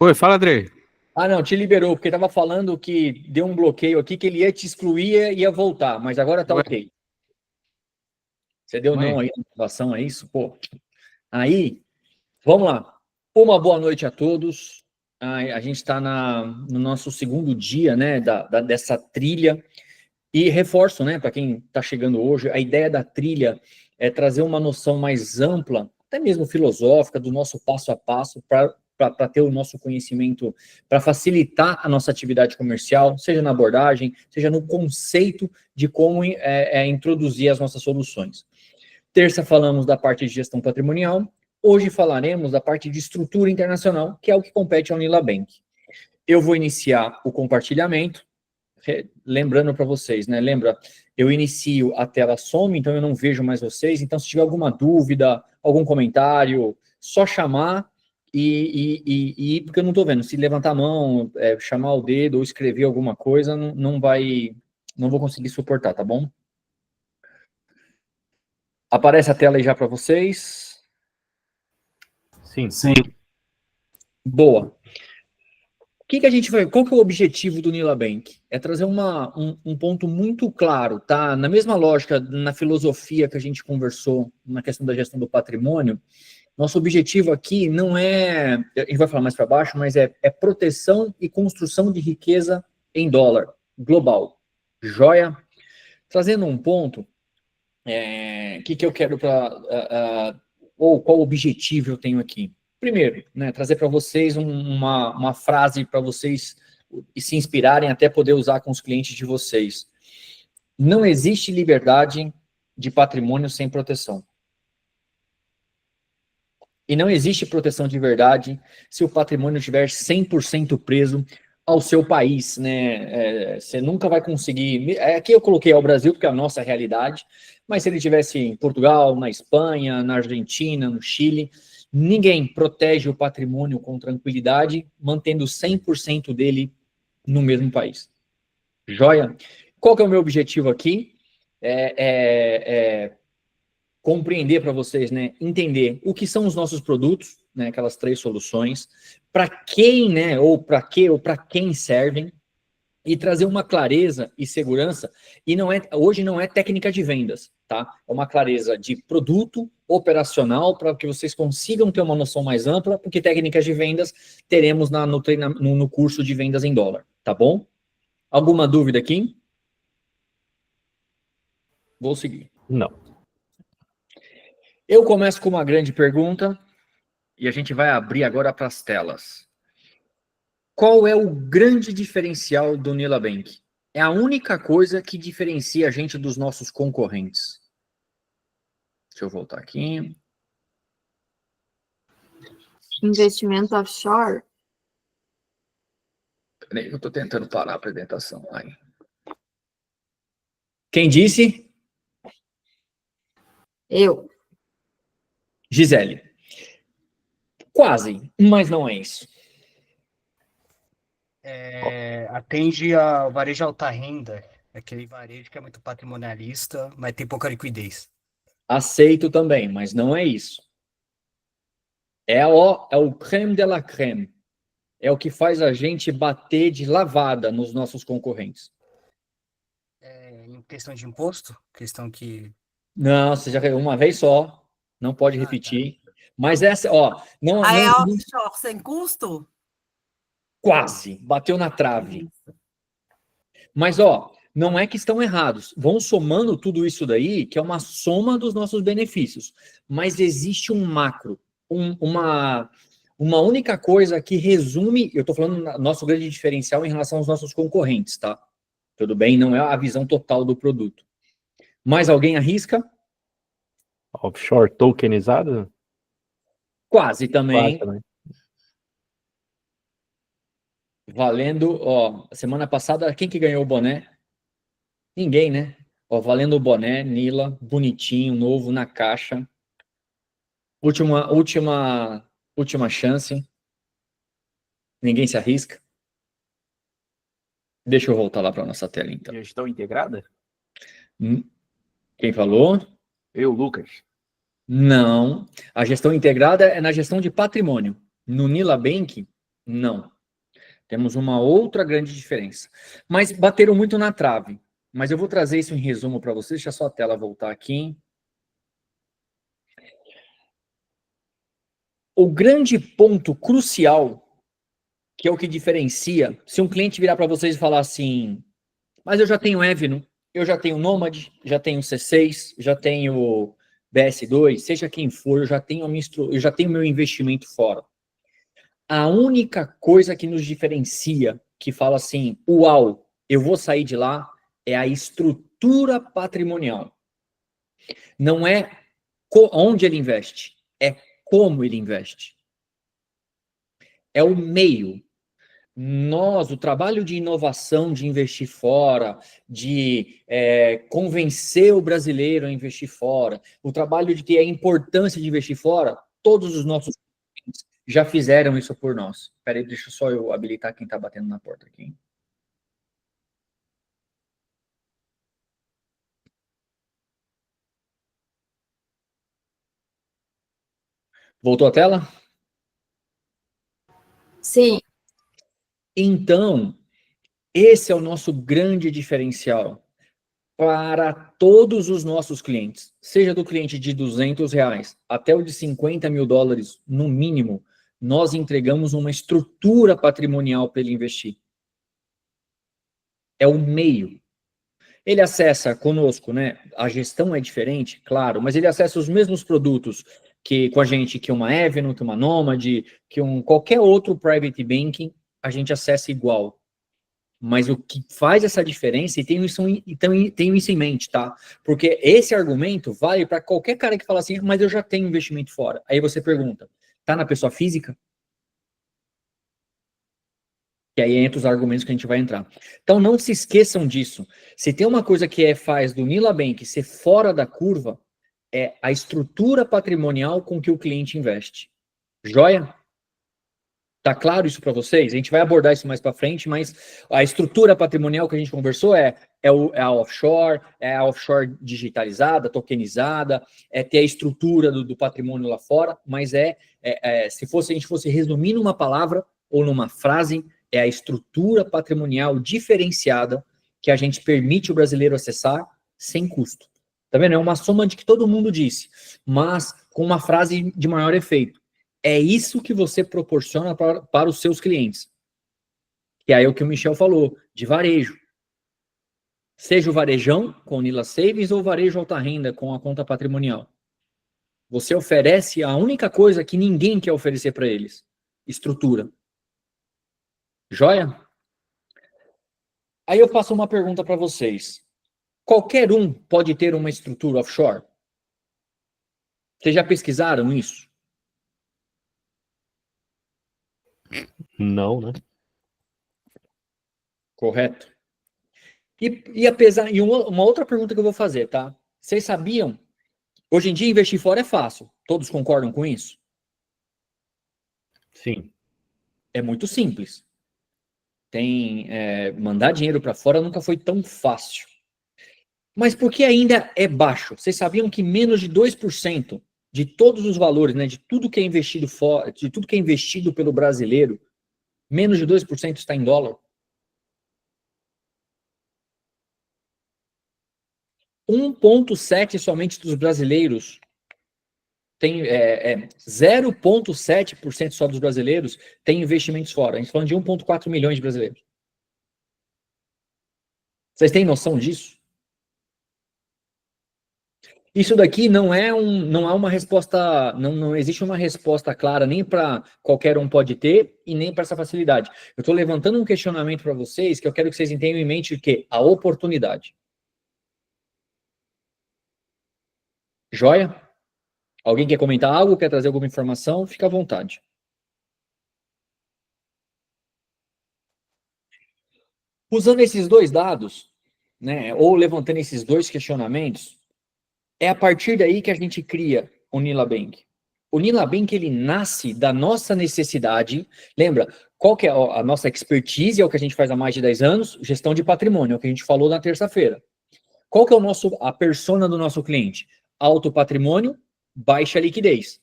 Oi, fala, Andrei. Ah, não, te liberou, porque tava falando que deu um bloqueio aqui, que ele ia te excluir e ia voltar, mas agora tá Ué, ok. Você deu não mãe? aí na gravação, é isso? Pô. Aí, vamos lá. Uma boa noite a todos. A gente está no nosso segundo dia, né, dessa trilha. E reforço, né, para quem está chegando hoje, a ideia da trilha é trazer uma noção mais ampla, até mesmo filosófica, do nosso passo a passo, para ter o nosso conhecimento, para facilitar a nossa atividade comercial, seja na abordagem, seja no conceito de como introduzir as nossas soluções. Terça falamos da parte de gestão patrimonial, hoje falaremos da parte de estrutura internacional, que é o que compete ao Nila Bank. Eu vou iniciar o compartilhamento, lembrando para vocês, né? Lembra, eu inicio a tela some, então eu não vejo mais vocês. Então, se tiver alguma dúvida, algum comentário, só chamar porque eu não estou vendo. Se levantar a mão, chamar o dedo ou escrever alguma coisa, não vou conseguir suportar, tá bom? Aparece a tela aí já para vocês. Sim. Boa. Que a gente vai? Qual que é o objetivo do Nila Bank? É trazer um ponto muito claro, tá? Na mesma lógica, na filosofia que a gente conversou na questão da gestão do patrimônio, nosso objetivo aqui não é, a gente vai falar mais para baixo, mas é proteção e construção de riqueza em dólar global. Joia? Trazendo um ponto, que eu quero ou qual objetivo eu tenho aqui? Primeiro, né, trazer para vocês uma frase para vocês se inspirarem até poder usar com os clientes de vocês. Não existe liberdade de patrimônio sem proteção. E não existe proteção de verdade se o patrimônio estiver 100% preso ao seu país, né? Você nunca vai conseguir... Aqui eu coloquei ao Brasil, porque é a nossa realidade, mas se ele estivesse em Portugal, na Espanha, na Argentina, no Chile, ninguém protege o patrimônio com tranquilidade, mantendo 100% dele no mesmo país. Joia? Qual que é o meu objetivo aqui? Compreender para vocês, né, entender o que são os nossos produtos, né, aquelas 3 soluções, para quem, né, ou para quem servem, e trazer uma clareza e segurança, e hoje não é técnica de vendas, tá? É uma clareza de produto operacional para que vocês consigam ter uma noção mais ampla, porque técnicas de vendas teremos no curso de vendas em dólar, tá bom? Alguma dúvida aqui? Vou seguir. Não. Eu começo com uma grande pergunta, e a gente vai abrir agora para as telas. Qual é o grande diferencial do Nila Bank? É a única coisa que diferencia a gente dos nossos concorrentes. Deixa eu voltar aqui. Investimento offshore? Peraí, eu estou tentando parar a apresentação. Aí. Quem disse? Eu. Gisele. Quase, mas não é isso. Atende a varejo alta renda, aquele varejo que é muito patrimonialista, mas tem pouca liquidez. Aceito também, mas não é isso. É o creme de la creme. É o que faz a gente bater de lavada nos nossos concorrentes. Em questão de imposto, questão que... Não, você já uma vez só, não pode repetir. Tá. Mas essa, ó... Não, Aí é offshore sem custo? Quase, bateu na trave. Mas, ó, não é que estão errados. Vão somando tudo isso daí, que é uma soma dos nossos benefícios. Mas existe um macro, uma única coisa que resume, eu estou falando nosso grande diferencial em relação aos nossos concorrentes, tá? Tudo bem? Não é a visão total do produto. Mais alguém arrisca? Offshore tokenizado? Quase também. Quase também. Valendo, ó, semana passada, quem que ganhou o boné? Ninguém, né? Ó, valendo o boné, Nila, bonitinho, novo, na caixa. Última chance. Ninguém se arrisca. Deixa eu voltar lá para nossa tela, então. Gestão integrada? Quem falou? Eu, Lucas. Não. A gestão integrada é na gestão de patrimônio. No Nila Bank, Não. Temos uma outra grande diferença. Mas bateram muito na trave. Mas eu vou trazer isso em resumo para vocês. Deixa só a tela voltar aqui. O grande ponto crucial, que é o que diferencia, se um cliente virar para vocês e falar assim, mas eu já tenho Evno, eu já tenho Nomad, já tenho C6, já tenho BS2, seja quem for, eu já tenho meu investimento fora. A única coisa que nos diferencia, que fala assim, uau, eu vou sair de lá, é a estrutura patrimonial. Não é onde ele investe, é como ele investe. É o meio. O trabalho de inovação, de investir fora, de convencer o brasileiro a investir fora, o trabalho de ter a importância de investir fora, todos os nossos clientes já fizeram isso por nós. Espera aí, deixa só eu habilitar quem está batendo na porta aqui. Voltou a tela? Sim. Então, esse é o nosso grande diferencial para todos os nossos clientes, seja do cliente de R$200 até o de $50.000, no mínimo, nós entregamos uma estrutura patrimonial para ele investir. É o meio. Ele acessa conosco, né? A gestão é diferente, claro, mas ele acessa os mesmos produtos que com a gente, que uma Evno, que uma Nomad, que qualquer outro private banking, a gente acessa igual. Mas o que faz essa diferença, e tenho isso em mente, tá? Porque esse argumento vale para qualquer cara que fala assim, mas eu já tenho investimento fora. Aí você pergunta, tá na pessoa física? E aí entra os argumentos que a gente vai entrar. Então não se esqueçam disso. Se tem uma coisa que faz do Nila Bank ser fora da curva, é a estrutura patrimonial com que o cliente investe. Joia? Tá claro isso para vocês? A gente vai abordar isso mais para frente, mas a estrutura patrimonial que a gente conversou é a offshore digitalizada, tokenizada, é ter a estrutura do patrimônio lá fora, mas se a gente fosse resumir numa palavra ou numa frase, é a estrutura patrimonial diferenciada que a gente permite o brasileiro acessar sem custo. Tá vendo? É uma soma de que todo mundo disse, mas com uma frase de maior efeito. É isso que você proporciona para os seus clientes. Que aí é o que o Michel falou, de varejo. Seja o varejão com o Nila Savings ou o varejo alta renda com a conta patrimonial. Você oferece a única coisa que ninguém quer oferecer para eles. Estrutura. Joia? Aí eu faço uma pergunta para vocês. Qualquer um pode ter uma estrutura offshore? Vocês já pesquisaram isso? Não, né? Correto. E uma outra pergunta que eu vou fazer, tá? Vocês sabiam? Hoje em dia investir fora é fácil. Todos concordam com isso? Sim. É muito simples. Mandar dinheiro para fora nunca foi tão fácil. Mas por que ainda é baixo? Vocês sabiam que menos de 2% de todos os valores, né, de tudo que é investido fora, de tudo que é investido pelo brasileiro, menos de 2% está em dólar? 1,7% somente dos brasileiros 0,7% só dos brasileiros tem investimentos fora. A gente está falando de 1,4 milhões de brasileiros. Vocês têm noção disso? Isso daqui não é uma resposta, não existe uma resposta clara nem para qualquer um pode ter e nem para essa facilidade. Eu estou levantando um questionamento para vocês que eu quero que vocês tenham em mente que a oportunidade. Joia? Alguém quer comentar algo? Quer trazer alguma informação? Fica à vontade. Usando esses dois dados, né, ou levantando esses dois questionamentos, é a partir daí que a gente cria o Nila Bank. O Nila Bank, ele nasce da nossa necessidade. Lembra, qual que é a nossa expertise? É o que a gente faz há mais de 10 anos, gestão de patrimônio, é o que a gente falou na terça-feira. Qual que é a persona do nosso cliente? Alto patrimônio, baixa liquidez.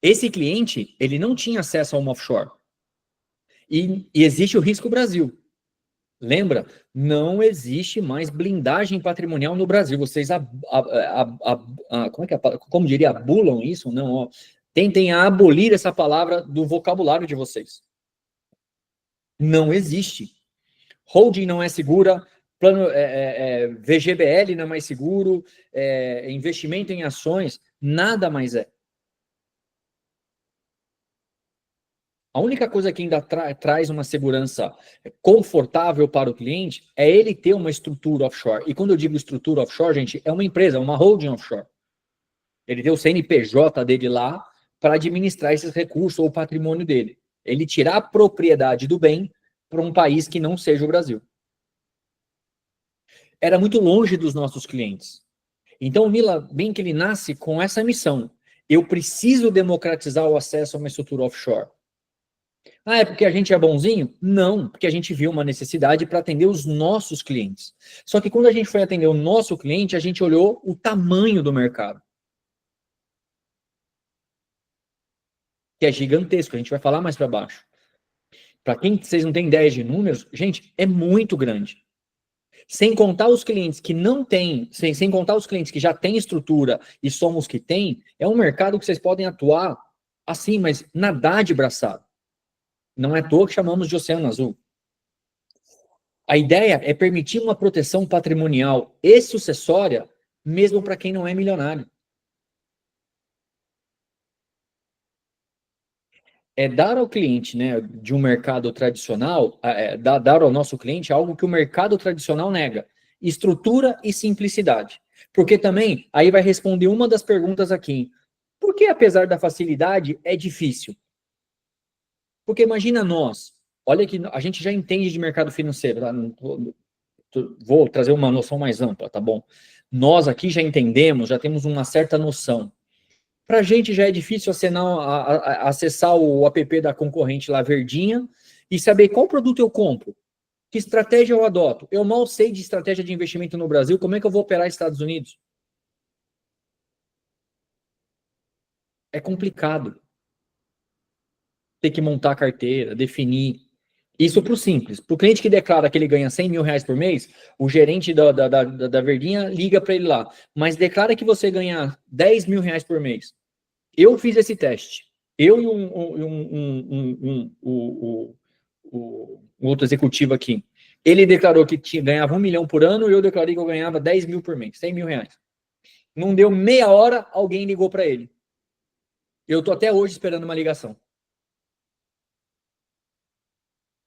Esse cliente, ele não tinha acesso a uma offshore. E existe o Risco Brasil. Lembra? Não existe mais blindagem patrimonial no Brasil. Vocês, como diria, abulam isso? Não, ó. Tentem abolir essa palavra do vocabulário de vocês. Não existe. Holding não é segura, plano VGBL não é mais seguro, investimento em ações, nada mais é. A única coisa que ainda traz uma segurança confortável para o cliente é ele ter uma estrutura offshore. E quando eu digo estrutura offshore, gente, é uma empresa, uma holding offshore. Ele tem o CNPJ dele lá para administrar esses recursos ou o patrimônio dele. Ele tirar a propriedade do bem para um país que não seja o Brasil. Era muito longe dos nossos clientes. Então, o Nila Bank, ele nasce com essa missão. Eu preciso democratizar o acesso a uma estrutura offshore. Ah, é porque a gente é bonzinho? Não, porque a gente viu uma necessidade para atender os nossos clientes. Só que quando a gente foi atender o nosso cliente, a gente olhou o tamanho do mercado. Que é gigantesco, a gente vai falar mais para baixo. Para quem vocês não têm ideia de números, gente, é muito grande. Sem contar os clientes que não têm, sem contar os clientes que já têm estrutura e somos que têm, é um mercado que vocês podem atuar assim, mas nadar de braçada. Não é à toa que chamamos de Oceano Azul. A ideia é permitir uma proteção patrimonial e sucessória, mesmo para quem não é milionário. É dar ao cliente, né, de um mercado tradicional, dar ao nosso cliente algo que o mercado tradicional nega: estrutura e simplicidade. Porque também, aí vai responder uma das perguntas aqui: por que, apesar da facilidade, é difícil? Porque imagina nós, olha que a gente já entende de mercado financeiro, tá? Vou trazer uma noção mais ampla, tá bom? Nós aqui já entendemos, já temos uma certa noção. Para a gente já é difícil acessar o app da concorrente lá, verdinha, e saber qual produto eu compro, que estratégia eu adoto. Eu mal sei de estratégia de investimento no Brasil, como é que eu vou operar nos Estados Unidos? É complicado. Ter que montar a carteira, definir. Isso para o simples. Para o cliente que declara que ele ganha 100 mil reais por mês, o gerente da Verdinha liga para ele lá. Mas declara que você ganha 10 mil reais por mês. Eu fiz esse teste. Eu e um outro executivo aqui. Ele declarou que ganhava 1 milhão por ano e eu declarei que eu ganhava 10 mil por mês, 100 mil reais. Não deu meia hora, alguém ligou para ele. Eu estou até hoje esperando uma ligação.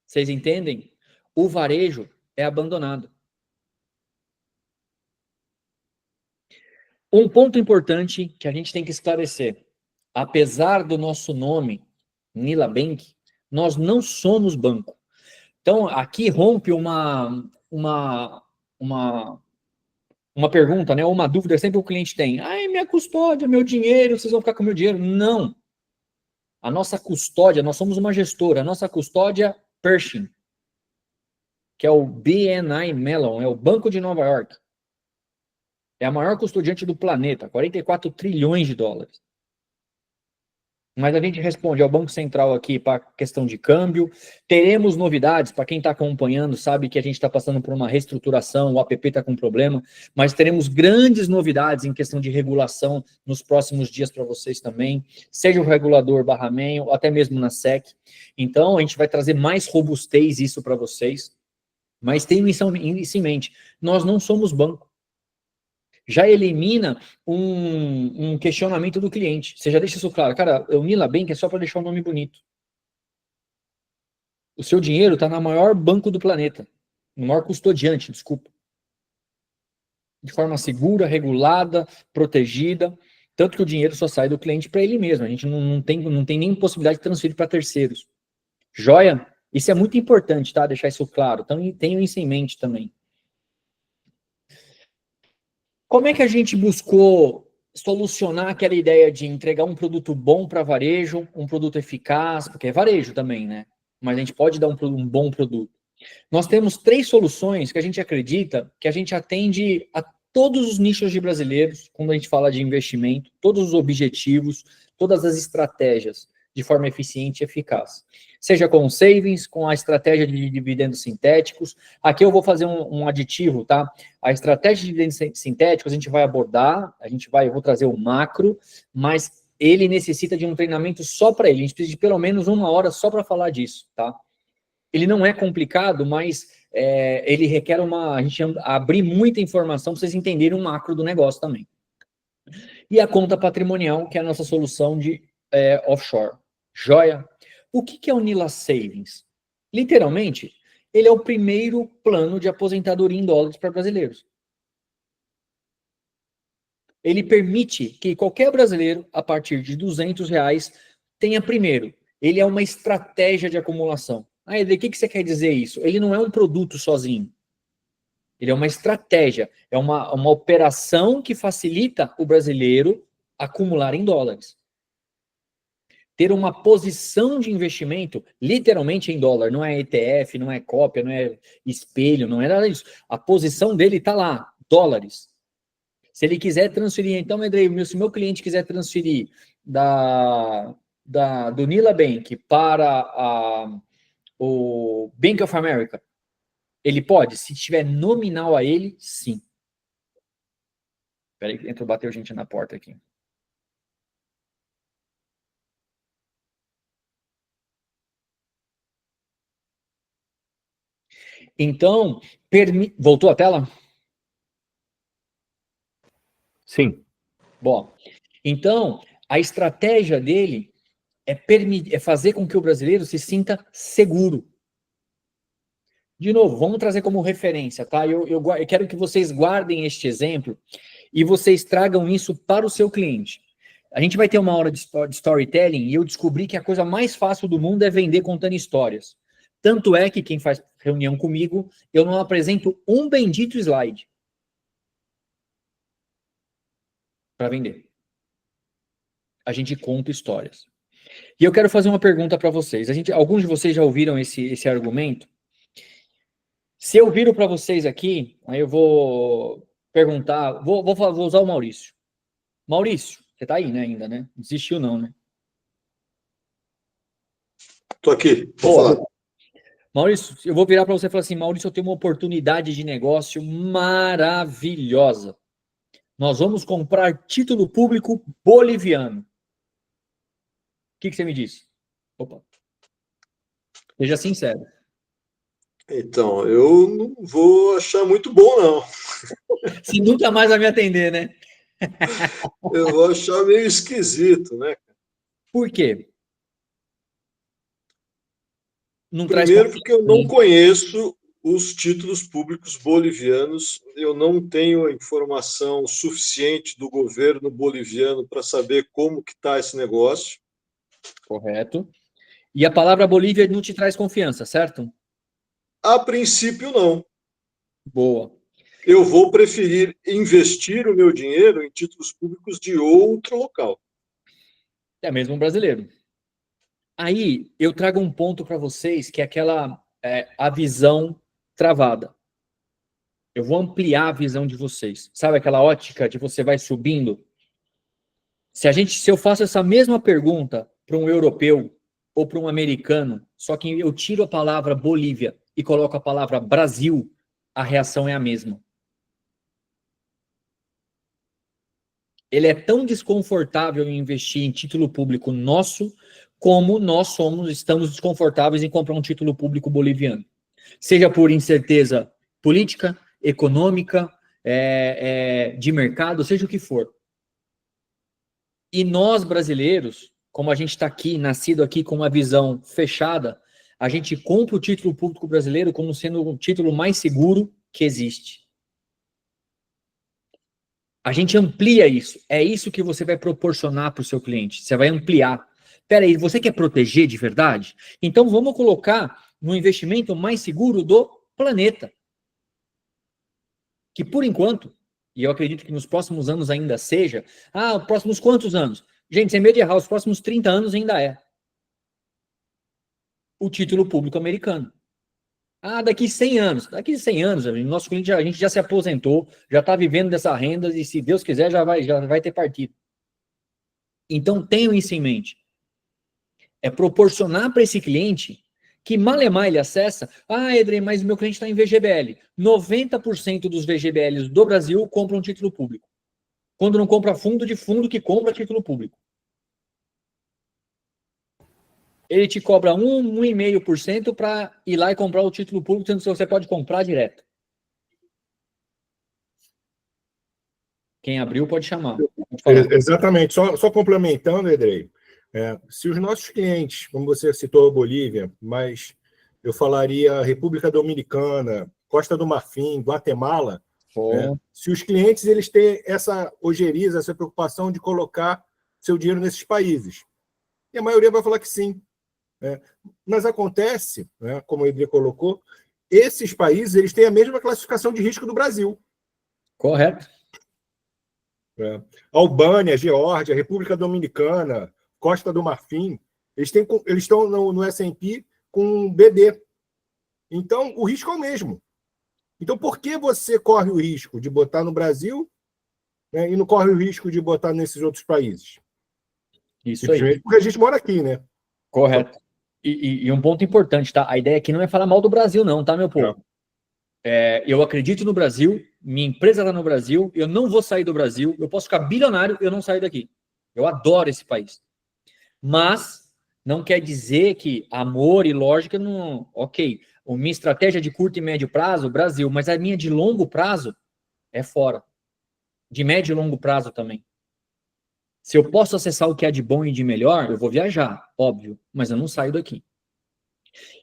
Vocês entendem? O varejo é abandonado. Um ponto importante que a gente tem que esclarecer. Apesar do nosso nome, Nila Bank, nós não somos banco. Então, aqui rompe uma pergunta, né? Uma dúvida sempre o cliente tem. Ai, minha custódia, meu dinheiro, vocês vão ficar com meu dinheiro. Não. A nossa custódia, nós somos uma gestora. A nossa custódia, Pershing, que é o BNY Mellon, é o Banco de Nova York. É a maior custodiante do planeta, 44 trilhões de dólares. Mas a gente responde ao Banco Central aqui para a questão de câmbio. Teremos novidades, para quem está acompanhando, sabe que a gente está passando por uma reestruturação, o app está com problema, mas teremos grandes novidades em questão de regulação nos próximos dias para vocês também, seja o regulador /MEN ou até mesmo na SEC. Então, a gente vai trazer mais robustez isso para vocês, mas tenham isso em mente, nós não somos banco. Já elimina um questionamento do cliente. Você já deixa isso claro. Cara, o Nila Bank é só para deixar o nome bonito. O seu dinheiro está no maior banco do planeta. No maior custodiante, desculpa. De forma segura, regulada, protegida. Tanto que o dinheiro só sai do cliente para ele mesmo. A gente não tem nem possibilidade de transferir para terceiros. Joia? Isso é muito importante, tá? Deixar isso claro. Então, tenham isso em mente também. Como é que a gente buscou solucionar aquela ideia de entregar um produto bom para varejo, um produto eficaz, porque é varejo também, né? Mas a gente pode dar um bom produto. Nós temos 3 soluções que a gente acredita que a gente atende a todos os nichos de brasileiros, quando a gente fala de investimento, todos os objetivos, todas as estratégias de forma eficiente e eficaz. Seja com savings, com a estratégia de dividendos sintéticos. Aqui eu vou fazer um aditivo, tá? A estratégia de dividendos sintéticos a gente vai abordar, eu vou trazer o macro, mas ele necessita de um treinamento só para ele. A gente precisa de pelo menos 1 hora só para falar disso, tá? Ele não é complicado, mas ele requer a gente abrir muita informação para vocês entenderem o macro do negócio também. E a conta patrimonial, que é a nossa solução de offshore. Joia? O que é o Nila Savings? Literalmente, ele é o primeiro plano de aposentadoria em dólares para brasileiros. Ele permite que qualquer brasileiro, a partir de R$200, tenha primeiro. Ele é uma estratégia de acumulação. Ah, Eder, o que você quer dizer isso? Ele não é um produto sozinho. Ele é uma estratégia, é uma operação que facilita o brasileiro acumular em dólares. Ter uma posição de investimento, literalmente em dólar, não é ETF, não é cópia, não é espelho, não é nada disso. A posição dele está lá, dólares. Se ele quiser transferir, então, Andrei, se meu cliente quiser transferir do Nila Bank para o Bank of America, ele pode? Se tiver nominal a ele, sim. Espera aí, bateu gente na porta aqui. Então, voltou a tela? Sim. Bom, então, a estratégia dele é fazer com que o brasileiro se sinta seguro. De novo, vamos trazer como referência, tá? Eu quero que vocês guardem este exemplo e vocês tragam isso para o seu cliente. A gente vai ter 1 hora de storytelling e eu descobri que a coisa mais fácil do mundo é vender contando histórias. Tanto é que quem faz reunião comigo, eu não apresento um bendito slide para vender. A gente conta histórias. E eu quero fazer uma pergunta para vocês. Alguns de vocês já ouviram esse argumento? Se eu viro para vocês aqui, aí eu vou perguntar, vou usar o Maurício. Maurício, você tá aí, né, ainda, né? Não desistiu não, né? Tô aqui, vou falar. Maurício, eu vou virar para você e falar assim, Maurício, eu tenho uma oportunidade de negócio maravilhosa. Nós vamos comprar título público boliviano. O que você me diz? Opa. Seja sincero. Então, eu não vou achar muito bom, não. Você nunca mais vai me atender, né? Eu vou achar meio esquisito, né? Por quê? Primeiro, porque eu não conheço os títulos públicos bolivianos, eu não tenho a informação suficiente do governo boliviano para saber como que está esse negócio. Correto. E a palavra Bolívia não te traz confiança, certo? A princípio, não. Boa. Eu vou preferir investir o meu dinheiro em títulos públicos de outro local. É mesmo um brasileiro. Aí, eu trago um ponto para vocês, que é a visão travada. Eu vou ampliar a visão de vocês. Sabe aquela ótica de você vai subindo? Se eu faço essa mesma pergunta para um europeu ou para um americano, só que eu tiro a palavra Bolívia e coloco a palavra Brasil, a reação é a mesma. Ele é tão desconfortável em investir em título público nosso, como nós estamos desconfortáveis em comprar um título público boliviano. Seja por incerteza política, econômica, de mercado, seja o que for. E nós, brasileiros, como a gente está aqui, nascido aqui com uma visão fechada, a gente compra o título público brasileiro como sendo o título mais seguro que existe. A gente amplia isso. É isso que você vai proporcionar para o seu cliente. Você vai ampliar. Peraí, você quer proteger de verdade? Então vamos colocar no investimento mais seguro do planeta. Que por enquanto, e eu acredito que nos próximos anos ainda seja, próximos quantos anos? Gente, sem medo de errar, os próximos 30 anos ainda é o título público americano. Daqui 100 anos. Daqui 100 anos, nosso cliente, a gente já se aposentou, já está vivendo dessa renda e, se Deus quiser, já vai ter partido. Então, tenham isso em mente. É proporcionar para esse cliente que malemar ele acessa, Edrei, mas o meu cliente está em VGBL. 90% dos VGBLs do Brasil compram título público. Quando não compra fundo, de fundo que compra título público. Ele te cobra 1,5% para ir lá e comprar o título público, sendo que você pode comprar direto. Quem abriu pode chamar. Pode falar. Exatamente. Só complementando, Edrei, se os nossos clientes, como você citou a Bolívia, mas eu falaria República Dominicana, Costa do Marfim, Guatemala, se os clientes eles têm essa ojeriza, essa preocupação de colocar seu dinheiro nesses países. E a maioria vai falar que sim. Mas acontece, como o Edrei colocou, esses países eles têm a mesma classificação de risco do Brasil. Correto. Albânia, Geórgia, República Dominicana, Costa do Marfim, eles estão no S&P com BD. Então, o risco é o mesmo. Então, por que você corre o risco de botar no Brasil, e não corre o risco de botar nesses outros países? Isso aí. Porque a gente mora aqui, né? Correto. E um ponto importante, tá? A ideia aqui não é falar mal do Brasil, não, tá, meu povo? Eu acredito no Brasil, minha empresa está no Brasil, eu não vou sair do Brasil, eu posso ficar bilionário, eu não saio daqui. Eu adoro esse país. Mas não quer dizer que amor e lógica não... Ok, a minha estratégia de curto e médio prazo, Brasil, mas a minha de longo prazo é fora. De médio e longo prazo também. Se eu posso acessar o que é de bom e de melhor, eu vou viajar, óbvio, mas eu não saio daqui.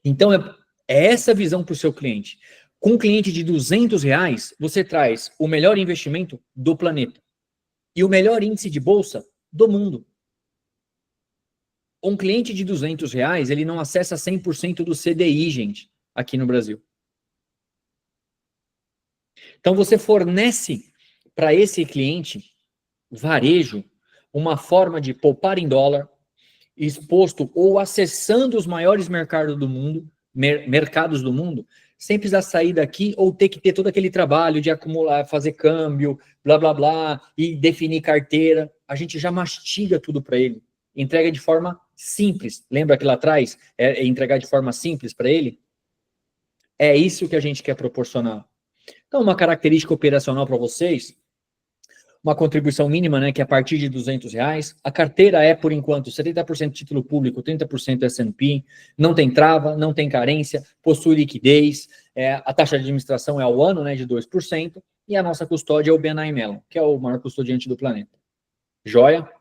Então, é essa visão para o seu cliente. Com um cliente de R$200, você traz o melhor investimento do planeta e o melhor índice de bolsa do mundo. Um cliente de R$200, ele não acessa 100% do CDI, gente, aqui no Brasil. Então, você fornece para esse cliente, varejo, uma forma de poupar em dólar, exposto ou acessando os maiores mercados do mundo, sem precisar sair daqui ou ter que ter todo aquele trabalho de acumular, fazer câmbio, blá, blá, blá, e definir carteira. A gente já mastiga tudo para ele. Entrega de forma simples. Lembra que lá atrás é entregar de forma simples para ele? É isso que a gente quer proporcionar. Então, uma característica operacional para vocês, uma contribuição mínima, né, que é a partir de R$200. A carteira é, por enquanto, 70% título público, 30% S&P, não tem trava, não tem carência, possui liquidez, a taxa de administração é ao ano, né, de 2%, e a nossa custódia é o BNI Mellon, que é o maior custodiante do planeta. Joia?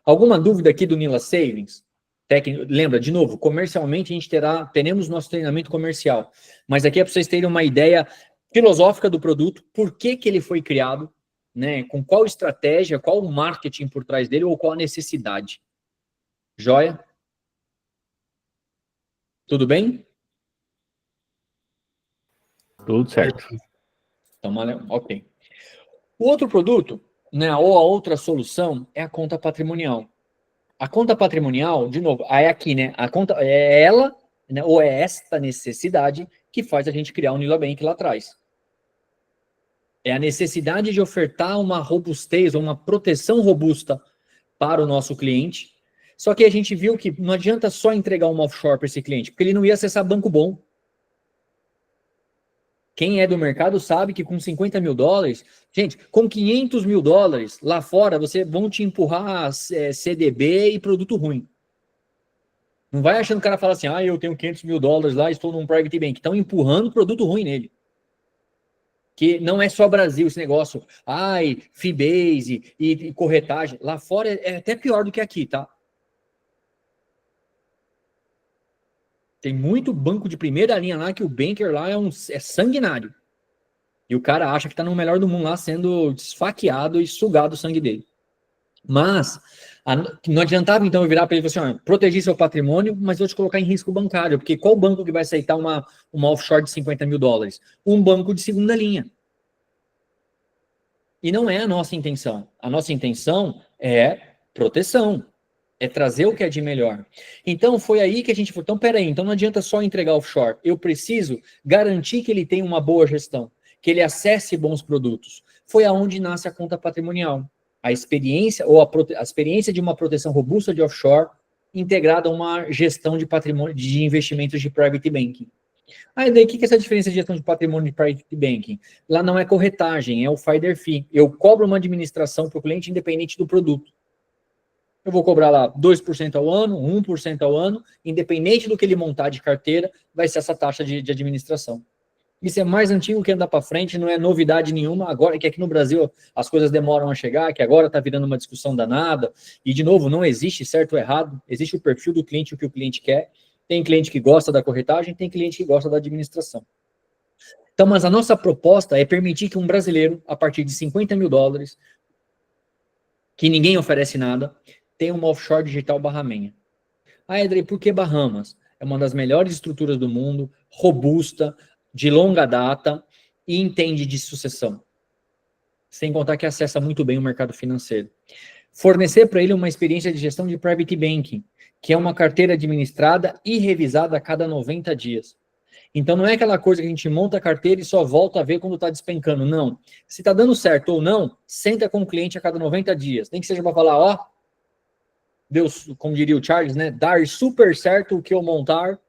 Alguma dúvida aqui do Nila Savings? Lembra, de novo, comercialmente a gente teremos nosso treinamento comercial, mas aqui é para vocês terem uma ideia filosófica do produto, por que ele foi criado, né, com qual estratégia, qual o marketing por trás dele ou qual a necessidade. Joia? Tudo bem? Tudo certo. Então, ok. O outro produto, né, ou a outra solução é a conta patrimonial. A conta patrimonial, de novo, é aqui, né? A conta é ela, né, ou é esta necessidade que faz a gente criar o Nila Bank lá atrás. É a necessidade de ofertar uma robustez, ou uma proteção robusta para o nosso cliente. Só que a gente viu que não adianta só entregar uma offshore para esse cliente, porque ele não ia acessar banco bom. Quem é do mercado sabe que com $50 mil, gente, com $500 mil lá fora, vão te empurrar CDB e produto ruim. Não vai achando que o cara fala assim, eu tenho $500 mil lá, estou num private bank. Estão empurrando produto ruim nele. Que não é só Brasil esse negócio, Fibase e corretagem. Lá fora é até pior do que aqui, tá? Tem muito banco de primeira linha lá que o banker lá é sanguinário. E o cara acha que tá no melhor do mundo lá sendo esfaqueado e sugado o sangue dele. Mas não adiantava então eu virar para ele e falar assim, proteger seu patrimônio, mas vou te colocar em risco bancário, porque qual banco que vai aceitar uma offshore de $50 mil? Um banco de segunda linha. E não é a nossa intenção. A nossa intenção é proteção, é trazer o que é de melhor. Então foi aí que a gente falou, então peraí, então não adianta só entregar offshore, eu preciso garantir que ele tenha uma boa gestão, que ele acesse bons produtos. Foi aonde nasce a conta patrimonial. a experiência ou a experiência de uma proteção robusta de offshore integrada a uma gestão de patrimônio de investimentos de private banking. Aí daí, o que é essa diferença de gestão de patrimônio de private banking? Lá não é corretagem, é o finder fee. Eu cobro uma administração para o cliente independente do produto. Eu vou cobrar lá 2% ao ano, 1% ao ano, independente do que ele montar de carteira, vai ser essa taxa de administração. Isso é mais antigo que andar para frente, não é novidade nenhuma. Agora que aqui no Brasil as coisas demoram a chegar, que agora está virando uma discussão danada. E, de novo, não existe certo ou errado, existe o perfil do cliente, o que o cliente quer. Tem cliente que gosta da corretagem, tem cliente que gosta da administração. Então, mas a nossa proposta é permitir que um brasileiro, a partir de $50 mil, que ninguém oferece nada, tenha uma offshore digital Bahamenha. Ah, Edrei, por que Bahamas? É uma das melhores estruturas do mundo, robusta, de longa data e entende de sucessão. Sem contar que acessa muito bem o mercado financeiro. Fornecer para ele uma experiência de gestão de private banking, que é uma carteira administrada e revisada a cada 90 dias. Então não é aquela coisa que a gente monta a carteira e só volta a ver quando está despencando. Não. Se está dando certo ou não, senta com o cliente a cada 90 dias. Nem que seja para falar, ó, Deus, como diria o Charles, né, dar super certo o que eu montar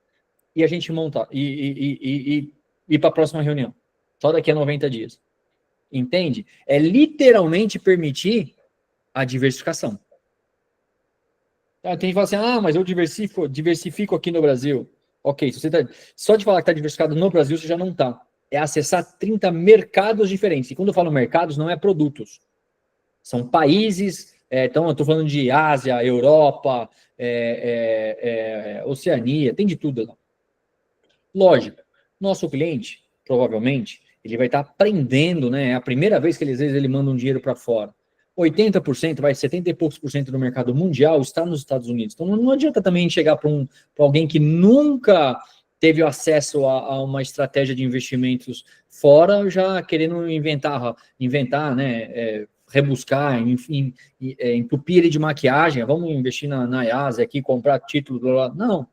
e a gente montar e ir para a próxima reunião. Só daqui a 90 dias. Entende? É literalmente permitir a diversificação. Tem gente que fala assim, ah, mas eu diversifico aqui no Brasil. Ok, se você só de falar que está diversificado no Brasil, você já não está. É acessar 30 mercados diferentes. E quando eu falo mercados, não é produtos. São países, então eu estou falando de Ásia, Europa, Oceania, tem de tudo lá. Lógico, nosso cliente, provavelmente, ele vai estar aprendendo, né? É a primeira vez que às vezes ele manda um dinheiro para fora. 80%, 70 e poucos por cento do mercado mundial está nos Estados Unidos. Então não adianta também chegar para alguém que nunca teve acesso a uma estratégia de investimentos fora, já querendo inventar, né? Rebuscar, enfim, entupir ele de maquiagem. Vamos investir na Ásia aqui, comprar títulos. Blá, blá. Não.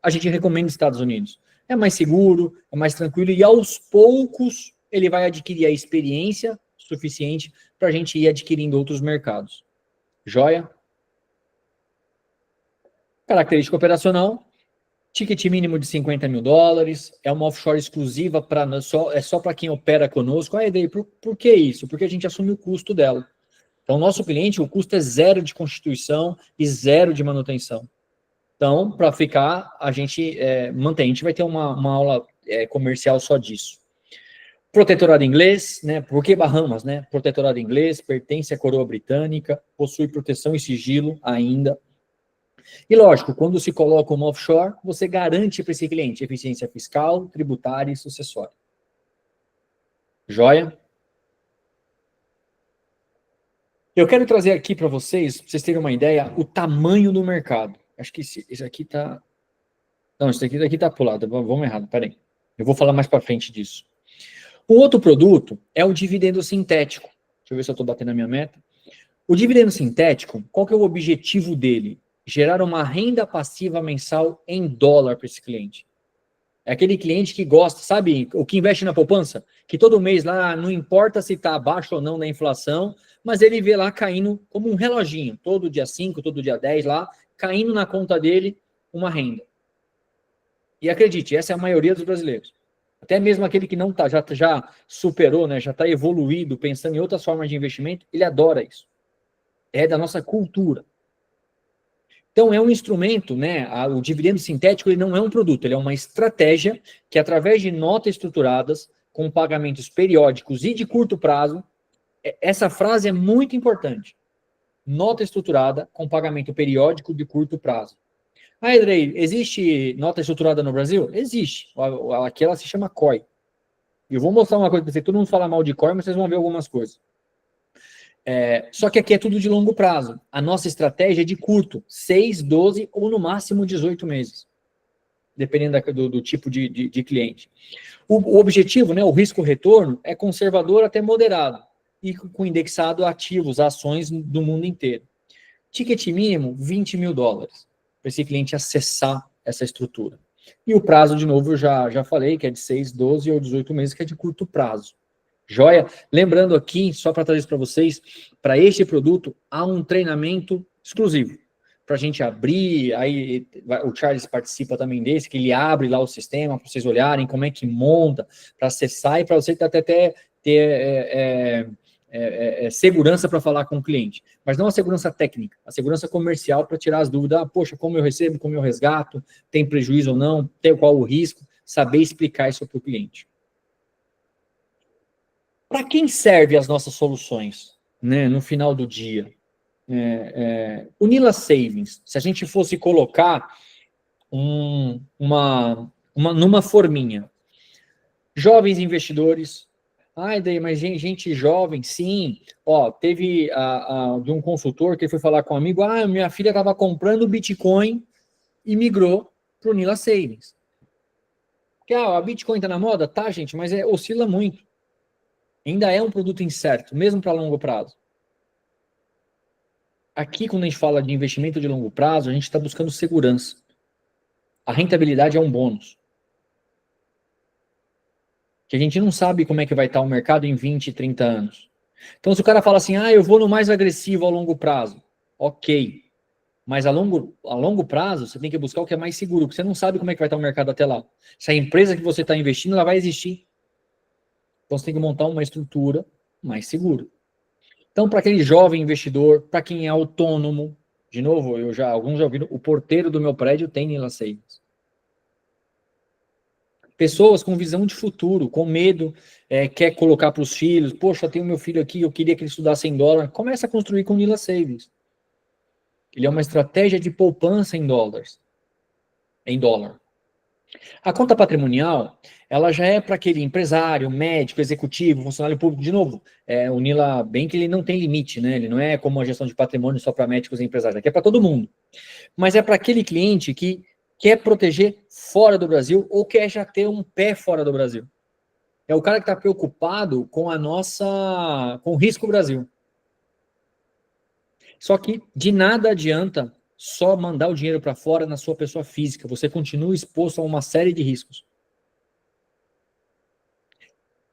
A gente recomenda os Estados Unidos. É mais seguro, é mais tranquilo e aos poucos ele vai adquirir a experiência suficiente para a gente ir adquirindo outros mercados. Joia? Característica operacional, ticket mínimo de $50 mil, é uma offshore exclusiva, é só para quem opera conosco. Ah, Edrei, por que isso? Porque a gente assume o custo dela. Então, nosso cliente, o custo é 0 de constituição e 0 de manutenção. Então, para ficar, a gente mantém. A gente vai ter uma aula comercial só disso. Protetorado inglês, né? Por que Bahamas, né? Protetorado inglês, pertence à coroa britânica, possui proteção e sigilo ainda. E lógico, quando se coloca uma offshore, você garante para esse cliente eficiência fiscal, tributária e sucessória. Joia? Eu quero trazer aqui para vocês terem uma ideia, o tamanho do mercado. Acho que esse aqui está... Não, esse aqui está pulado. Vamos errado, peraí. Eu vou falar mais para frente disso. O outro produto é o dividendo sintético. Deixa eu ver se eu estou batendo a minha meta. O dividendo sintético, qual que é o objetivo dele? Gerar uma renda passiva mensal em dólar para esse cliente. É aquele cliente que gosta, sabe, o que investe na poupança? Que todo mês lá, não importa se está abaixo ou não da inflação, mas ele vê lá caindo como um reloginho, todo dia 5, todo dia 10 lá, caindo na conta dele uma renda. E acredite, essa é a maioria dos brasileiros. Até mesmo aquele que não tá, já superou, né, já está evoluído, pensando em outras formas de investimento, ele adora isso. É da nossa cultura. Então, é um instrumento, né, o dividendo sintético ele não é um produto, ele é uma estratégia que, através de notas estruturadas, com pagamentos periódicos e de curto prazo, essa frase é muito importante. Nota estruturada com pagamento periódico de curto prazo. Ah, Edrei, existe nota estruturada no Brasil? Existe. Aqui ela se chama COI. Eu vou mostrar uma coisa para vocês. Todo mundo fala mal de COI, mas vocês vão ver algumas coisas. Só que aqui é tudo de longo prazo. A nossa estratégia é de curto. 6, 12 ou no máximo 18 meses. Dependendo do tipo de cliente. O objetivo, né, o risco-retorno, é conservador até moderado. E com indexado a ativos, ações do mundo inteiro. Ticket mínimo, $20 mil. Para esse cliente acessar essa estrutura. E o prazo, de novo, eu já falei, que é de 6, 12 ou 18 meses, que é de curto prazo. Joia? Lembrando aqui, só para trazer isso para vocês, para este produto, há um treinamento exclusivo. Para a gente abrir, aí o Charles participa também desse, que ele abre lá o sistema para vocês olharem como é que monta, para acessar e para você até ter segurança para falar com o cliente. Mas não a segurança técnica, a segurança comercial para tirar as dúvidas. Ah, poxa, como eu recebo, como eu resgato, tem prejuízo ou não, tem qual o risco, saber explicar isso para o cliente. Para quem serve as nossas soluções, né, no final do dia? O Nila Savings, se a gente fosse colocar numa forminha, jovens investidores, mas gente jovem, sim, teve de um consultor que foi falar com um amigo, minha filha estava comprando Bitcoin e migrou para o Nila Savings. Porque a Bitcoin está na moda? Tá, gente, mas oscila muito. Ainda é um produto incerto, mesmo para longo prazo. Aqui, quando a gente fala de investimento de longo prazo, a gente está buscando segurança. A rentabilidade é um bônus. Que a gente não sabe como é que vai estar o mercado em 20, 30 anos. Então, se o cara fala assim, eu vou no mais agressivo a longo prazo, ok. Mas a longo prazo, você tem que buscar o que é mais seguro, porque você não sabe como é que vai estar o mercado até lá. Se a empresa que você está investindo, ela vai existir. Então, você tem que montar uma estrutura mais segura. Então, para aquele jovem investidor, para quem é autônomo, de novo, alguns já ouviram, o porteiro do meu prédio tem Nila Savings. Pessoas com visão de futuro, com medo, quer colocar para os filhos, poxa, tenho meu filho aqui, eu queria que ele estudasse em dólar. Começa a construir com Nila Savings. Ele é uma estratégia de poupança em dólar. A conta patrimonial, ela já é para aquele empresário, médico, executivo, funcionário público. De novo, o Nila Bank, ele não tem limite, né? Ele não é como a gestão de patrimônio só para médicos e empresários. Aqui é para todo mundo. Mas é para aquele cliente que quer proteger fora do Brasil ou quer já ter um pé fora do Brasil. É o cara que está preocupado com com o risco Brasil. Só que de nada adianta só mandar o dinheiro para fora na sua pessoa física. Você continua exposto a uma série de riscos.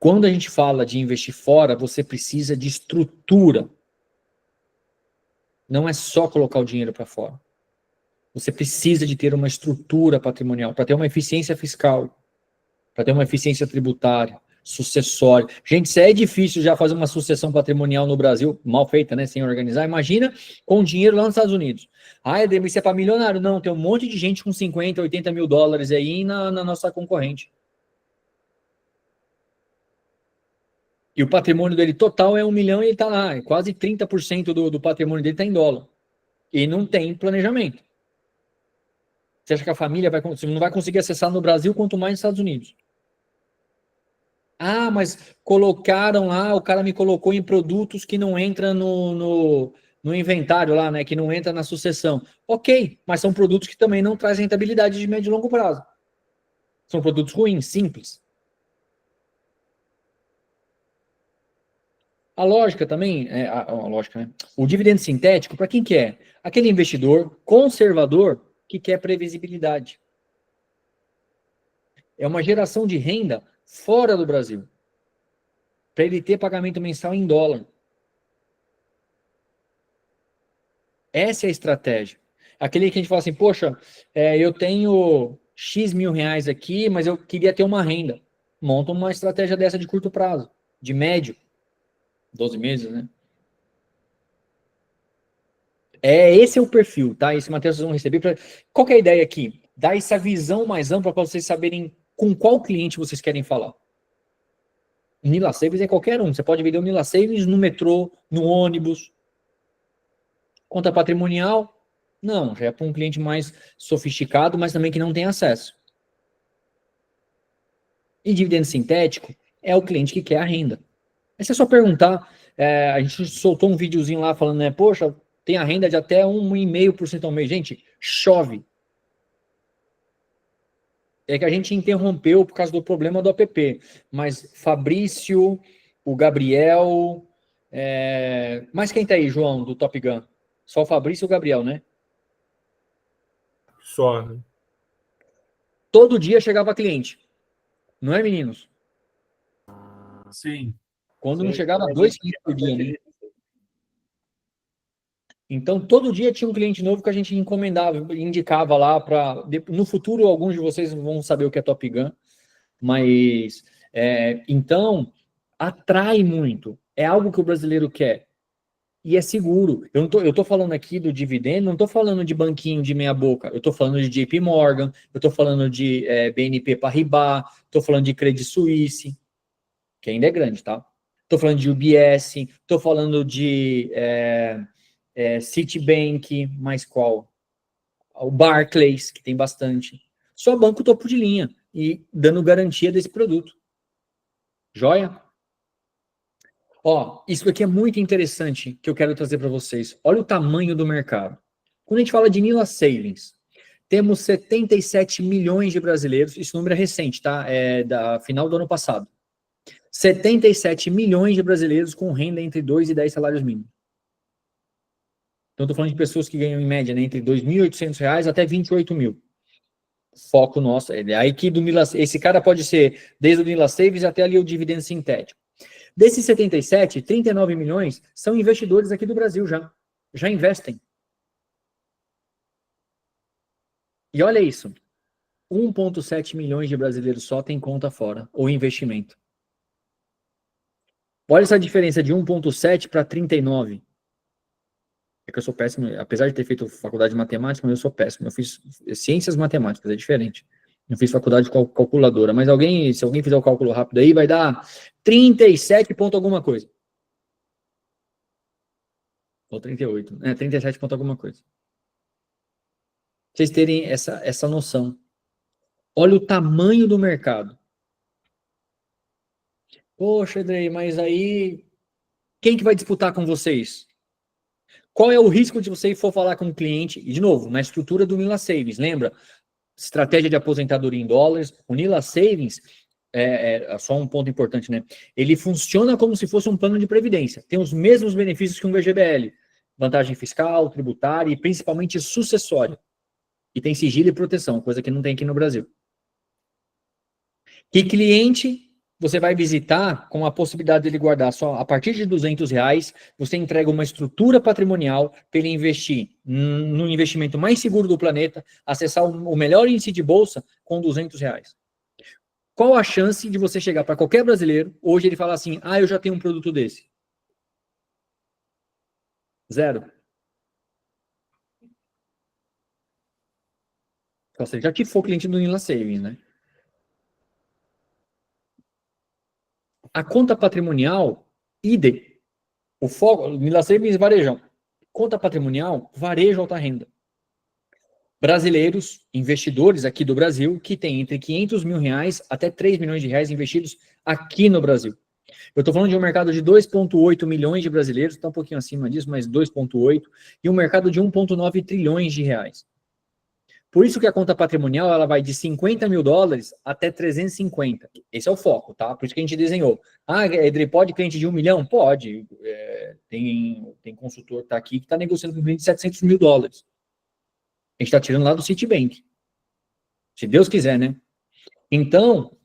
Quando a gente fala de investir fora, você precisa de estrutura. Não é só colocar o dinheiro para fora. Você precisa de ter uma estrutura patrimonial para ter uma eficiência fiscal, para ter uma eficiência tributária, sucessória. Gente, se é difícil já fazer uma sucessão patrimonial no Brasil, mal feita, né, sem organizar, imagina com dinheiro lá nos Estados Unidos. Edemir, isso é para milionário. Não, tem um monte de gente com 50, 80 mil dólares aí na nossa concorrente. E o patrimônio dele total é 1 milhão e ele está lá. Quase 30% do patrimônio dele está em dólar. E não tem planejamento. Você acha que a família não vai conseguir acessar no Brasil, quanto mais nos Estados Unidos? Mas colocaram lá, o cara me colocou em produtos que não entram no inventário lá, né? Que não entra na sucessão. Ok, mas são produtos que também não trazem rentabilidade de médio e longo prazo. São produtos ruins, simples. A lógica também, a lógica, né? O dividendo sintético, para quem que é? Aquele investidor conservador que quer previsibilidade. É uma geração de renda fora do Brasil, para ele ter pagamento mensal em dólar. Essa é a estratégia. Aquele que a gente fala assim, poxa, eu tenho X mil reais aqui, mas eu queria ter uma renda. Monta uma estratégia dessa de curto prazo, de médio, 12 meses, né? Esse é o perfil, tá? Esse material vocês vão receber. Qual que é a ideia aqui? Dar essa visão mais ampla para vocês saberem com qual cliente vocês querem falar. Nila Savings é qualquer um. Você pode vender o Nila Savings no metrô, no ônibus. Conta patrimonial? Não, já é para um cliente mais sofisticado, mas também que não tem acesso. E dividendo sintético é o cliente que quer a renda. Aí você só perguntar, a gente soltou um videozinho lá falando, né, poxa, tem a renda de até 1,5% ao mês. Gente, chove. É que a gente interrompeu por causa do problema do app. Mas Fabrício, o Gabriel... Mas quem tá aí, João, do Top Gun? Só o Fabrício e o Gabriel, né? Só, né? Todo dia chegava cliente. Não é, meninos? Sim. Quando não chegava a 2 clientes por dia, né? Então, todo dia tinha um cliente novo que a gente encomendava, indicava lá para... No futuro, alguns de vocês vão saber o que é Top Gun, mas... então, atrai muito. É algo que o brasileiro quer. E é seguro. Eu tô falando aqui do dividendo, não tô falando de banquinho de meia boca. Eu tô falando de JP Morgan, eu tô falando de BNP Paribas, tô falando de Credit Suisse, que ainda é grande, tá? Tô falando de UBS, tô falando de Citibank, mais qual? O Barclays, que tem bastante. Só banco topo de linha e dando garantia desse produto. Joia? Ó, isso aqui é muito interessante que eu quero trazer para vocês. Olha o tamanho do mercado. Quando a gente fala de Nila Savings, temos 77 milhões de brasileiros, esse número é recente, tá? É da final do ano passado. 77 milhões de brasileiros com renda entre 2 e 10 salários mínimos. Então, estou falando de pessoas que ganham, em média, né, entre R$ 2.800 até 28 mil. Foco nosso. Aí que do Nila, esse cara pode ser desde o Nila Savings até ali o dividendo sintético. Desses 77, 39 milhões são investidores aqui do Brasil já. Já investem. E olha isso. 1,7 milhões de brasileiros só tem conta fora, ou investimento. Olha essa diferença de 1,7 para 39. É que eu sou péssimo, apesar de ter feito faculdade de matemática, mas eu sou péssimo. Eu fiz ciências matemáticas, é diferente. Eu fiz faculdade de calculadora, mas se alguém fizer o cálculo rápido aí, vai dar 37 ponto alguma coisa. Ou 38, 37 ponto alguma coisa. Pra vocês terem essa noção. Olha o tamanho do mercado. Poxa, Andrei, mas aí quem que vai disputar com vocês? Qual é o risco de você for falar com um cliente? E, de novo, na estrutura do Nila Savings, lembra? Estratégia de aposentadoria em dólares. O Nila Savings, só um ponto importante, né? Ele funciona como se fosse um plano de previdência. Tem os mesmos benefícios que um VGBL. Vantagem fiscal, tributária e principalmente sucessória. E tem sigilo e proteção, coisa que não tem aqui no Brasil. Que cliente você vai visitar com a possibilidade de ele guardar só a partir de R$200, você entrega uma estrutura patrimonial para ele investir no investimento mais seguro do planeta, acessar o melhor índice de bolsa com R$200. Qual a chance de você chegar para qualquer brasileiro, hoje ele falar assim, eu já tenho um produto desse? Zero. Ou seja, já que for cliente do Nila Savings, né? A conta patrimonial, idem. O foco, Nila Savings, varejão. Conta patrimonial, varejo alta renda. Brasileiros, investidores aqui do Brasil, que têm entre R$500 mil até R$3 milhões investidos aqui no Brasil. Eu estou falando de um mercado de 2,8 milhões de brasileiros, está um pouquinho acima disso, mas 2,8, e um mercado de 1,9 trilhões de reais. Por isso que a conta patrimonial ela vai de $50 mil até 350. Esse é o foco, tá? Por isso que a gente desenhou. Edrei, pode cliente de 1 milhão? Pode. Tem consultor que está aqui que está negociando com cliente de $700 mil. A gente está tirando lá do Citibank. Se Deus quiser, né? Então,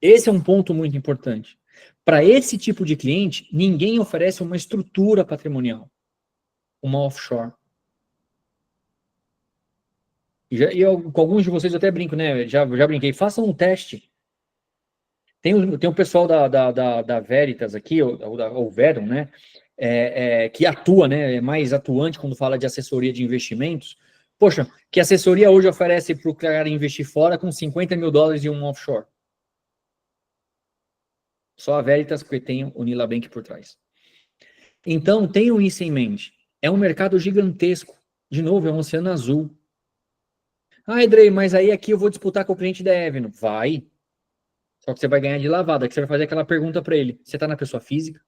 esse é um ponto muito importante. Para esse tipo de cliente, ninguém oferece uma estrutura patrimonial. Uma offshore. Com alguns de vocês eu até brinco, né? Já brinquei. Façam um teste. Tem um pessoal da Veritas aqui, ou Verum, né? Que atua, né? É mais atuante quando fala de assessoria de investimentos. Poxa, que assessoria hoje oferece para o cara investir fora com $50 mil e um offshore? Só a Veritas, porque tem o Nila Bank por trás. Então, tenham isso em mente. É um mercado gigantesco. De novo, é um oceano azul. Edrei, mas aí aqui eu vou disputar com o cliente da Evno. Vai. Só que você vai ganhar de lavada, que você vai fazer aquela pergunta para ele. Você está na pessoa física?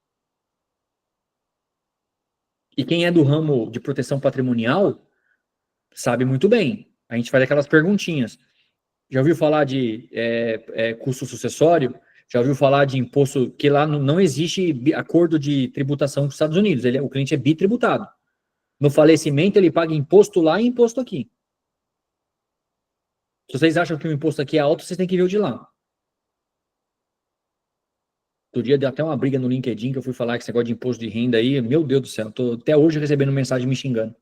E quem é do ramo de proteção patrimonial sabe muito bem. A gente faz aquelas perguntinhas. Já ouviu falar de custo sucessório? Já ouviu falar de imposto? Que lá não existe acordo de tributação com os Estados Unidos. O cliente é bitributado. No falecimento, ele paga imposto lá e imposto aqui. Se vocês acham que o imposto aqui é alto, vocês têm que ver o de lá. Outro dia deu até uma briga no LinkedIn, que eu fui falar que esse negócio de imposto de renda aí, meu Deus do céu, tô até hoje recebendo mensagem me xingando.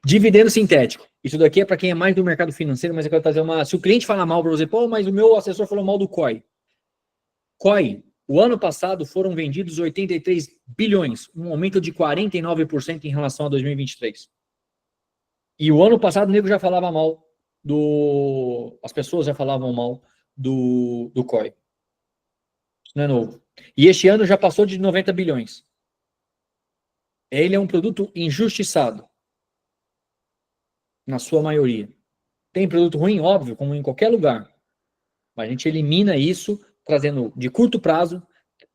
Dividendo sintético. Isso daqui é para quem é mais do mercado financeiro, mas eu quero trazer uma... Se o cliente fala mal para você, pô, mas o meu assessor falou mal do COI. COI, o ano passado foram vendidos 83 bilhões, um aumento de 49% em relação a 2023. E o ano passado o nego já falava mal as pessoas já falavam mal do COI. Isso não é novo. E este ano já passou de 90 bilhões. Ele é um produto injustiçado. Na sua maioria. Tem produto ruim, óbvio, como em qualquer lugar. Mas a gente elimina isso, trazendo de curto prazo,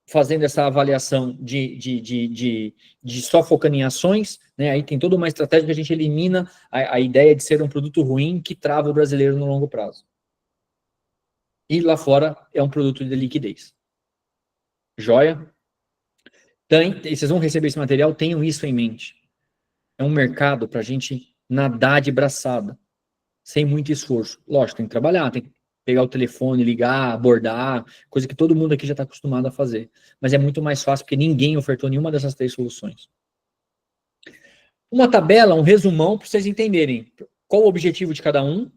fazendo essa avaliação de só focando em ações, né? Aí tem toda uma estratégia que a gente elimina a ideia de ser um produto ruim que trava o brasileiro no longo prazo. E lá fora é um produto de liquidez. Joia? Então, vocês vão receber esse material, tenham isso em mente. É um mercado para a gente nadar de braçada, sem muito esforço. Lógico, tem que trabalhar, tem que pegar o telefone, ligar, abordar, coisa que todo mundo aqui já está acostumado a fazer. Mas é muito mais fácil, porque ninguém ofertou nenhuma dessas 3 soluções. Uma tabela, um resumão, para vocês entenderem qual o objetivo de cada um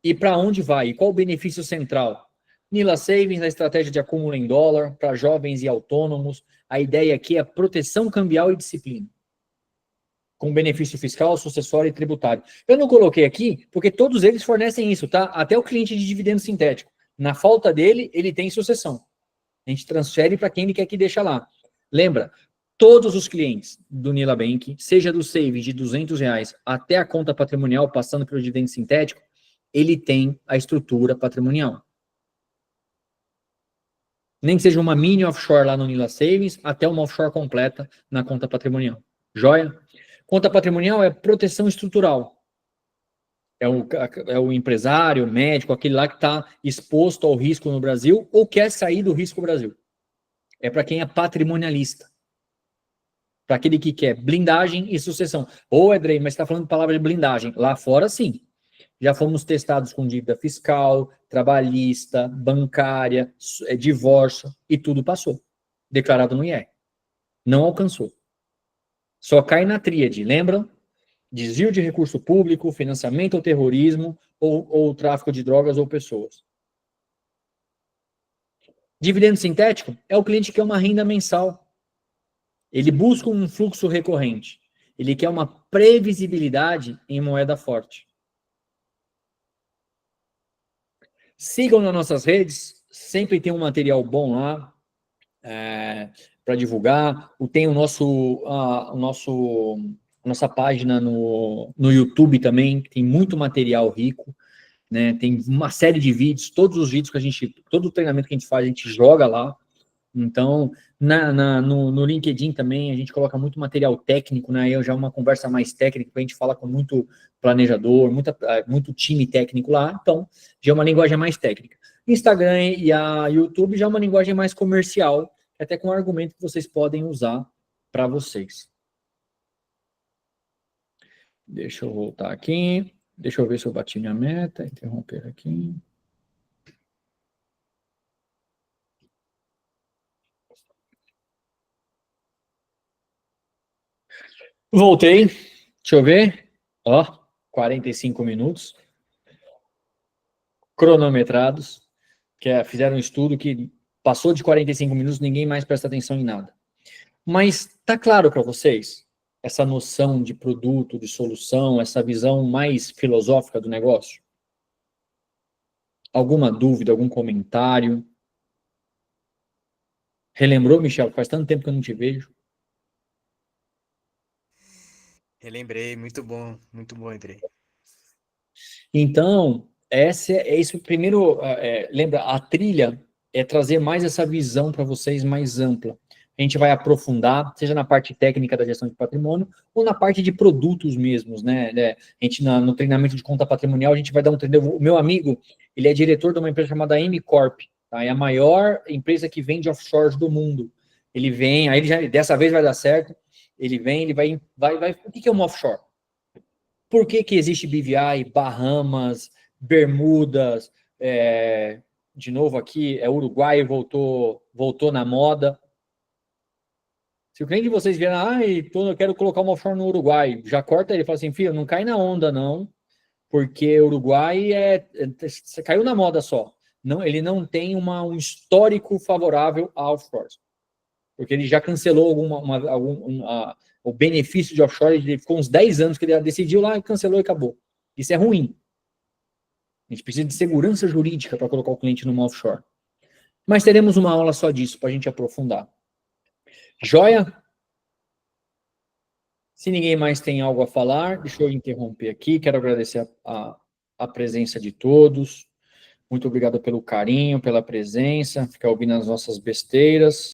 e para onde vai, e qual o benefício central. Nila Savings, a estratégia de acúmulo em dólar, para jovens e autônomos. A ideia aqui é proteção cambial e disciplina, com benefício fiscal, sucessório e tributário. Eu não coloquei aqui, porque todos eles fornecem isso, tá? Até o cliente de dividendo sintético. Na falta dele, ele tem sucessão. A gente transfere para quem ele quer que deixa lá. Lembra, todos os clientes do Nila Bank, seja do savings de R$200 até a conta patrimonial, passando pelo dividendo sintético, ele tem a estrutura patrimonial. Nem que seja uma mini offshore lá no Nila Savings, até uma offshore completa na conta patrimonial. Joia? Conta patrimonial é proteção estrutural. É o empresário, o médico, aquele lá que está exposto ao risco no Brasil ou quer sair do risco no Brasil. É para quem é patrimonialista. Para aquele que quer blindagem e sucessão. Ô, Edrei, mas você está falando de palavra de blindagem. Lá fora, sim. Já fomos testados com dívida fiscal, trabalhista, bancária, divórcio, e tudo passou. Declarado no IR. Não alcançou. Só cai na tríade, lembram? Desvio de recurso público, financiamento ao terrorismo ou tráfico de drogas ou pessoas. Dividendo sintético é o cliente que quer uma renda mensal. Ele busca um fluxo recorrente. Ele quer uma previsibilidade em moeda forte. Sigam nas nossas redes, sempre tem um material bom lá para divulgar. Tem a nossa página no YouTube também, que tem muito material rico, né? Tem uma série de vídeos, todos os vídeos todo o treinamento que a gente faz, a gente joga lá. Então, no LinkedIn também, a gente coloca muito material técnico, né? Eu já uma conversa mais técnica, a gente fala com muito planejador, muito time técnico lá, então, já é uma linguagem mais técnica. Instagram e a YouTube já é uma linguagem mais comercial, até com um argumento que vocês podem usar para vocês. Deixa eu voltar aqui, deixa eu ver se eu bati minha meta, interromper aqui. Voltei, deixa eu ver, 45 minutos, cronometrados, fizeram um estudo que passou de 45 minutos, ninguém mais presta atenção em nada. Mas tá claro para vocês essa noção de produto, de solução, essa visão mais filosófica do negócio? Alguma dúvida, algum comentário? Relembrou, Michel? Faz tanto tempo que eu não te vejo. Relembrei, muito bom, Andrei. Então, isso primeiro, lembra, a trilha é trazer mais essa visão para vocês mais ampla. A gente vai aprofundar, seja na parte técnica da gestão de patrimônio, ou na parte de produtos mesmos, né? A gente, no treinamento de conta patrimonial, a gente vai dar um treinamento. O meu amigo, ele é diretor de uma empresa chamada M Corp, tá? É a maior empresa que vende offshores do mundo. Ele vem, aí dessa vez vai dar certo, ele vem, ele vai. O que é uma offshore? Por que existe BVI, Bahamas, Bermudas, de novo aqui, é Uruguai, voltou na moda. Se o cliente de vocês vier, eu quero colocar uma offshore no Uruguai, já corta ele e fala assim, filho, não cai na onda não, porque o Uruguai caiu na moda só. Não, ele não tem um histórico favorável a offshore. Porque ele já cancelou o benefício de offshore, ele ficou uns 10 anos que ele decidiu lá, cancelou e acabou. Isso é ruim. A gente precisa de segurança jurídica para colocar o cliente numa offshore. Mas teremos uma aula só disso, para a gente aprofundar. Joia? Se ninguém mais tem algo a falar, deixa eu interromper aqui. Quero agradecer a presença de todos. Muito obrigado pelo carinho, pela presença, ficar ouvindo as nossas besteiras.